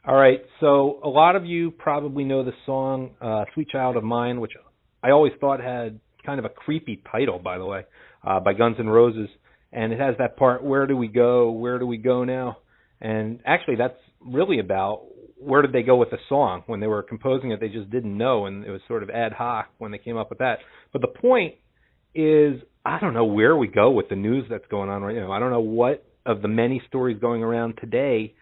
All right, so a lot of you probably know the song Sweet Child of Mine, which I always thought had kind of a creepy title, by the way, by Guns N' Roses. And it has that part, where do we go now? And actually that's really about where did they go with the song. When they were composing it, they just didn't know, and it was sort of ad hoc when they came up with that. But the point is, I don't know where we go with the news that's going on right now. I don't know what of the many stories going around today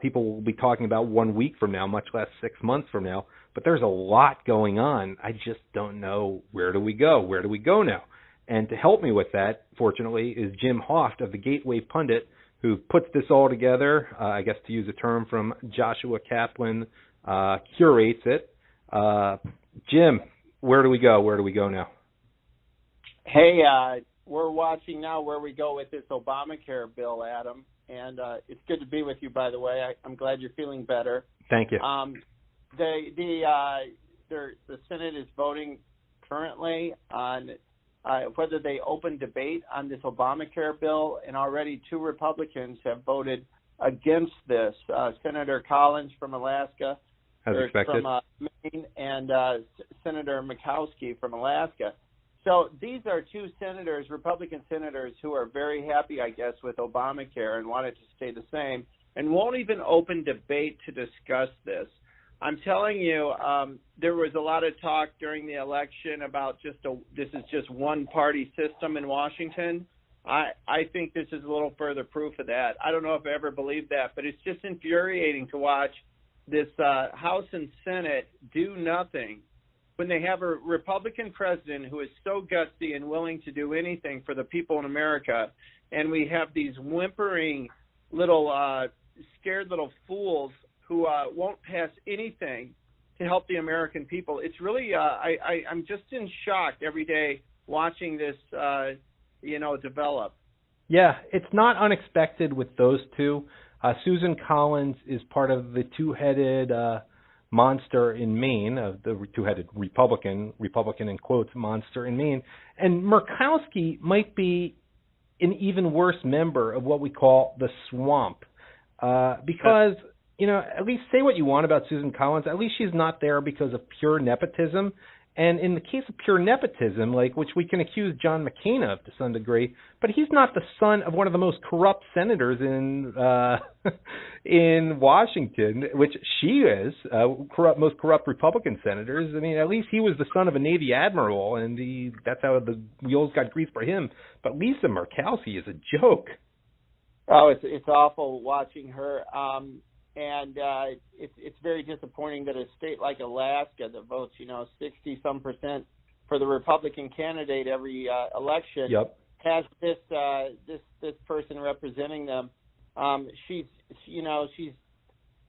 people will be talking about 1 week from now, much less 6 months from now. But there's a lot going on. I just don't know, where do we go? Where do we go now? And to help me with that, fortunately, is Jim Hoft of the Gateway Pundit, who puts this all together, I guess to use a term from Joshua Kaplan, curates it. Jim, where do we go? Where do we go now? Hey, we're watching now where we go with this Obamacare bill, Adam. And it's good to be with you, by the way. I'm glad you're feeling better. Thank you. The Senate is voting currently on whether they open debate on this Obamacare bill, and already 2 Republicans have voted against this. Senator Collins from Alaska, as expected, from Maine, and Senator Murkowski from Alaska. So these are 2 senators, Republican senators, who are very happy, I guess, with Obamacare and want it to stay the same, and won't even open debate to discuss this. I'm telling you, there was a lot of talk during the election about this is just one-party system in Washington. I think this is a little further proof of that. I don't know if I ever believed that, but it's just infuriating to watch this House and Senate do nothing when they have a Republican president who is so gutsy and willing to do anything for the people in America, and we have these whimpering little scared little fools who won't pass anything to help the American people. It's really, I'm just in shock every day watching this, develop. Yeah, it's not unexpected with those 2. Susan Collins is part of the 2-headed monster in Maine, of the 2-headed Republican in quotes, monster in Maine. And Murkowski might be an even worse member of what we call the swamp, because, at least say what you want about Susan Collins, at least she's not there because of pure nepotism. And in the case of pure nepotism, which we can accuse John McCain of to some degree, but he's not the son of one of the most corrupt senators in Washington, which she is, most corrupt Republican senators. I mean, at least he was the son of a Navy admiral, and that's how the wheels got greased for him. But Lisa Murkowski is a joke. Oh, it's awful watching her. And it's very disappointing that a state like Alaska that votes, 60-some% for the Republican candidate every election, yep, has this person representing them. She's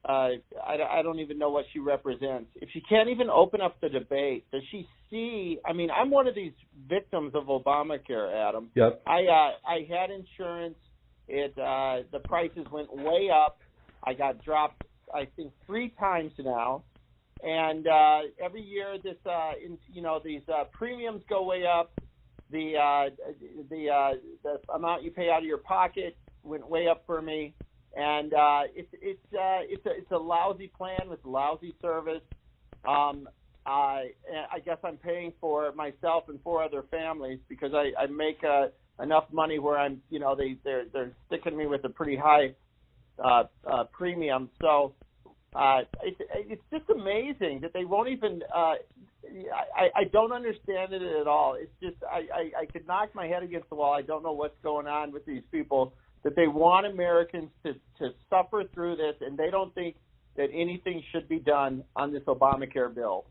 I don't even know what she represents. If she can't even open up the debate, does she see? I mean, I'm one of these victims of Obamacare, Adam. Yep. I had insurance. The prices went way up. I got dropped, I think, 3 times now, and every year these premiums go way up. The amount you pay out of your pocket went way up for me, and it's a lousy plan with lousy service. I guess I'm paying for myself and 4 other families because I make enough money where I'm, they're sticking me with a pretty high premium. So it's just amazing that they won't even I don't understand it at all. It's just I could knock my head against the wall. I don't know what's going on with these people, that they want Americans to suffer through this, and they don't think that anything should be done on this Obamacare bill.